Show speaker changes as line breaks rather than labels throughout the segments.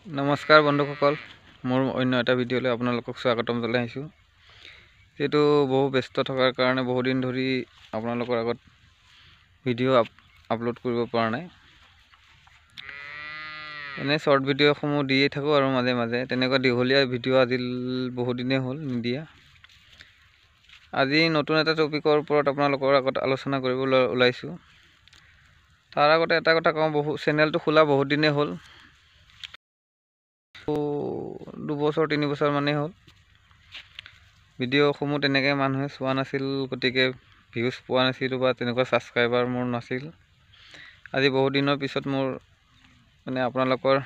নমস্কাৰ বন্ধুসকল, মোৰ অন্য এটা ভিডিঅ'লৈ আপোনালোকক স্বাগতম জনাই আহিছোঁ। যিহেতু বহু ব্যস্ত থকাৰ কাৰণে বহুদিন ধৰি আপোনালোকৰ আগত ভিডিঅ' আপলোড কৰিব পৰা নাই। এনে শ্বৰ্ট ভিডিঅ'সমূহ দিয়ে থাকোঁ আৰু মাজে মাজে তেনেকুৱা দীঘলীয়া ভিডিঅ' আজি বহুদিনেই হ'ল নিদিয়া। আজি নতুন এটা টপিকৰ ওপৰত আপোনালোকৰ আগত আলোচনা কৰিবলৈ ওলাইছোঁ। তাৰ আগতে এটা কথা কওঁ, চেনেলটো খোলা বহুত দিনেই হ'ল, 2-3 বছৰ মানেই হ'ল। ভিডিঅ'সমূহ তেনেকৈ মানুহে চোৱা নাছিল, গতিকে ভিউজ পোৱা নাছিলোঁ বা তেনেকুৱা ছাবস্ক্ৰাইবাৰ মোৰ নাছিল। আজি বহু দিনৰ পিছত মোৰ আপোনালোকৰ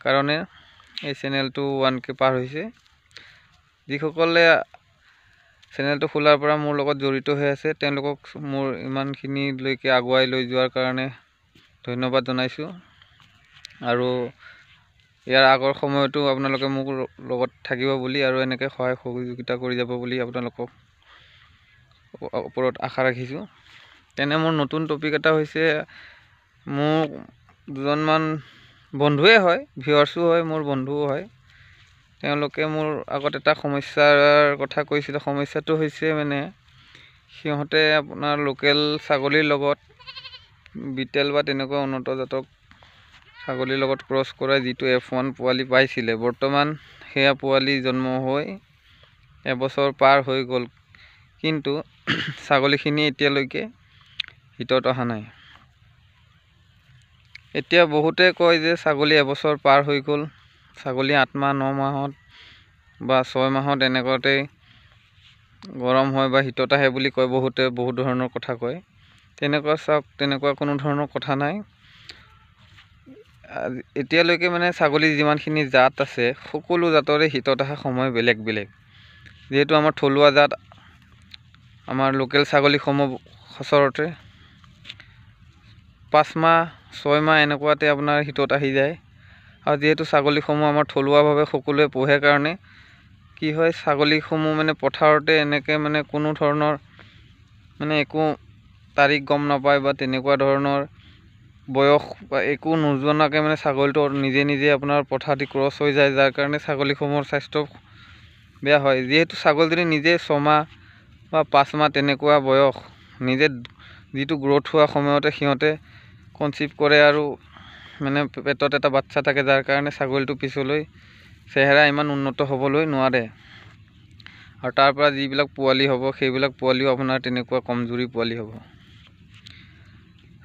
কাৰণে এই চেনেলটো 1K পাৰ হৈছে। যিসকলে চেনেলটো খোলাৰ পৰা মোৰ লগত জড়িত হৈ আছে তেওঁলোকক মোৰ ইমানখিনিলৈকে আগুৱাই লৈ যোৱাৰ কাৰণে ধন্যবাদ জনাইছোঁ। আৰু ইয়াৰ আগৰ সময়তো আপোনালোকে মোক লগত থাকিব বুলি আৰু এনেকৈ সহায় সহযোগিতা কৰি যাব বুলি আপোনালোকক ওপৰত আশা ৰাখিছোঁ। তেনে মোৰ নতুন টপিক এটা হৈছে, মোক দুজনমান বন্ধুৱে হয়, ভিউৱাৰ্ছো হয়, মোৰ বন্ধুও হয়। তেওঁলোকে মোৰ আগত এটা সমস্যাৰ কথা কৈছিলে। সমস্যাটো হৈছে সিহঁতে আপোনাৰ লোকেল ছাগলীৰ লগত বিটেল বা তেনেকুৱা উন্নত জাতক ছাগলীৰ লগত ক্ৰছ কৰাই যিটো F1 পোৱালি পাইছিলে, বৰ্তমান সেয়া পোৱালি জন্ম হৈ এবছৰ পাৰ হৈ গ'ল, কিন্তু ছাগলীখিনি এতিয়ালৈকে হিতত অহা নাই। এতিয়া বহুতে কয় যে ছাগলী এবছৰ পাৰ হৈ গ'ল, ছাগলী 8 মাহ 9 মাহত বা 6 মাহত এনেকুৱাতেই গৰম হয় বা হিতত আহে বুলি কয়। বহুতে বহুত ধৰণৰ কথা কয়। তেনেকুৱা কোনো ধৰণৰ কথা নাই। এতিয়ালৈকে ছাগলী যিমানখিনি জাত আছে, সকলো জাতৰে হিতত অহা সময় বেলেগ বেলেগ। যিহেতু আমাৰ থলুৱা জাত, আমাৰ লোকেল ছাগলীসমূহ সচৰাচৰ 5 মাহ 6 মাহ এনেকুৱাতে আপোনাৰ হিতত আহি যায়। আৰু যিহেতু ছাগলীসমূহ আমাৰ থলুৱাভাৱে সকলোৱে পোহে কাৰণে কি হয়, ছাগলীসমূহ পথাৰতে এনেকৈ কোনো ধৰণৰ একো তাৰিখ গম নাপায় বা তেনেকুৱা ধৰণৰ বয়স বা একো নজনাকৈ ছাগলীটো নিজে নিজে আপোনাৰ পথাৰেদি ক্ৰছ হৈ যায়, যাৰ কাৰণে ছাগলীসমূহৰ স্বাস্থ্য বেয়া হয়। যিহেতু ছাগলীজনী নিজে 6 মাহ বা 5 মাহ তেনেকুৱা বয়স, নিজে যিটো গ্ৰ'থ হোৱা সময়তে সিহঁতে কনচিভ কৰে আৰু পেটত এটা বাচ্চা থাকে, যাৰ কাৰণে ছাগলীটো পিছলৈ চেহেৰা ইমান উন্নত হ'বলৈ নোৱাৰে। আৰু তাৰ পৰা যিবিলাক পোৱালি হ'ব, সেইবিলাক পোৱালিও আপোনাৰ তেনেকুৱা কমজুৰি পোৱালি হ'ব।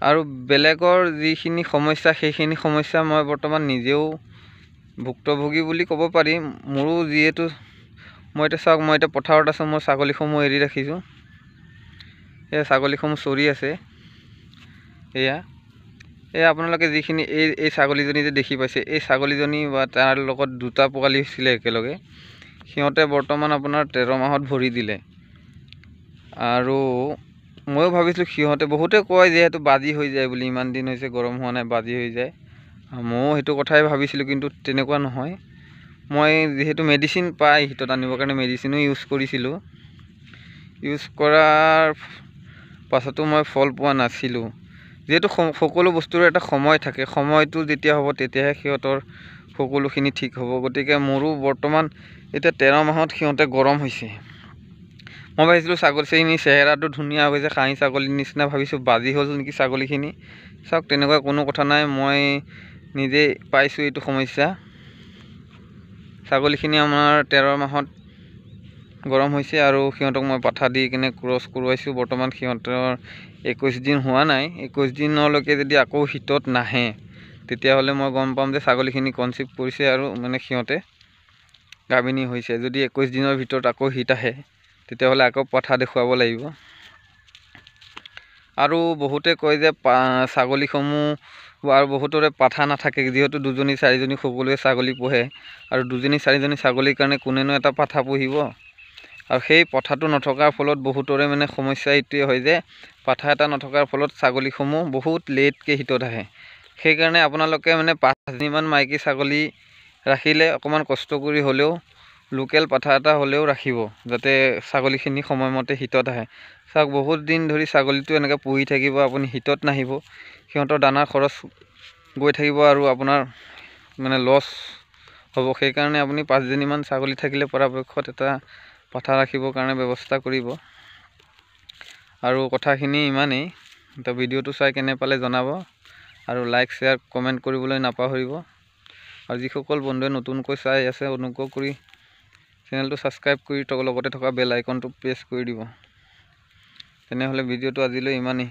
আৰু বেলেগৰ যিখিনি সমস্যা, সেইখিনি সমস্যা মই বৰ্তমান নিজেও ভুক্তভোগী বুলি ক'ব পাৰি। মোৰো যিহেতু মই এতিয়া পথাৰত আছোঁ, মই ছাগলীসমূহ এৰি ৰাখিছোঁ। এই ছাগলীসমূহ চৰি আছে। এয়া আপোনালোকে যিখিনি এই ছাগলীজনী যে দেখি পাইছে, এই ছাগলীজনী বা তাৰ লগত 2টা পোৱালি হৈছিলে একেলগে। সিহঁতে বৰ্তমান আপোনাৰ 13 মাহত ভৰি দিলে। আৰু ময়ো ভাবিছিলোঁ সিহঁতে, বহুতে কয় যিহেতু বাজি হৈ যায় বুলি, ইমান দিন হৈছে গৰম হোৱা নাই, বাজি হৈ যায়। ময়ো সেইটো কথাই ভাবিছিলোঁ, কিন্তু তেনেকুৱা নহয়। মই যিহেতু মেডিচিন পাই হিতত আনিবৰ কাৰণে মেডিচিনো ইউজ কৰিছিলোঁ। ইউজ কৰাৰ পাছতো মই ফল পোৱা নাছিলোঁ। যিহেতু সকলো বস্তুৰে এটা সময় থাকে, সময়টো যেতিয়া হ'ব তেতিয়াহে সিহঁতৰ সকলোখিনি ঠিক হ'ব। গতিকে মোৰো বৰ্তমান এতিয়া 13 মাহত সিহঁতে গৰম হৈছে। মই ভাবিছিলোঁ ছাগলীখিনি চেহেৰাটো ধুনীয়া হৈছে, খাহী ছাগলীৰ নিচিনা ভাবিছোঁ, বাজি হ'ল নেকি ছাগলীখিনি। চাওক, তেনেকুৱা কোনো কথা নাই। মই নিজে পাইছোঁ এইটো সমস্যা। ছাগলীখিনি আমাৰ 13 মাহত গৰম হৈছে আৰু সিহঁতক মই পাঠা দি কিনে ক্ৰছ কৰোৱাইছোঁ। বৰ্তমান সিহঁতৰ 21 দিন হোৱা নাই। 21 দিনলৈকে যদি আকৌ হিতত নাহে, তেতিয়াহ'লে মই গম পাম যে ছাগলীখিনি কনচিভ কৰিছে আৰু সিহঁতে গাভিনী হৈছে। যদি 21 দিনৰ ভিতৰত আকৌ হিত আহে, তেতিয়াহ'লে আকৌ পাঠা দেখুৱাব লাগিব। আৰু বহুতে কয় যে ছাগলীসমূহ আৰু বহুতৰে পাঠা নাথাকে, যিহেতু 2জনী 4জনী সকলোৱে ছাগলী পোহে। আৰু 2জনী 4জনী ছাগলীৰ কাৰণে কোনেনো এটা পাঠা পুহিব। আৰু সেই পাঠাটো নথকাৰ ফলত বহুতৰে সমস্যা এইটোৱে হয় যে পাঠা এটা নথকাৰ ফলত ছাগলীসমূহ বহুত লেটকৈ হিতত আহে। সেইকাৰণে আপোনালোকে 5জনীমান মাইকী ছাগলী ৰাখিলে অকণমান কষ্ট কৰি হ'লেও লোকেল পাঠা এটা হ'লেও ৰাখিব, যাতে ছাগলীখিনি সময়মতে হিতত আহে। চাওক, বহুত দিন ধৰি ছাগলীটো এনেকৈ পুহি থাকিব, আপুনি হিতত নাহিব, সিহঁতৰ দানাৰ খৰচ গৈ থাকিব আৰু আপোনাৰ মানে লছ হ'ব। সেইকাৰণে আপুনি 5জনীমান ছাগলী থাকিলে পৰাপক্ষত এটা পাঠা ৰাখিবৰ কাৰণে ব্যৱস্থা কৰিব। আৰু কথাখিনি ইমানেই। তো ভিডিঅ'টো চাই কেনে পালে জনাব আৰু লাইক শ্বেয়াৰ কমেণ্ট কৰিবলৈ নাপাহৰিব। আৰু যিসকল বন্ধুৱে নতুনকৈ চাই আছে অনুগ্ৰহ কৰি চেনেলটো ছাবস্ক্ৰাইব কৰি লগতে থকা বেল আইকনটো প্ৰেছ কৰি দিব। তেনেহ'লে ভিডিঅ'টো আজিলৈ ইমানেই।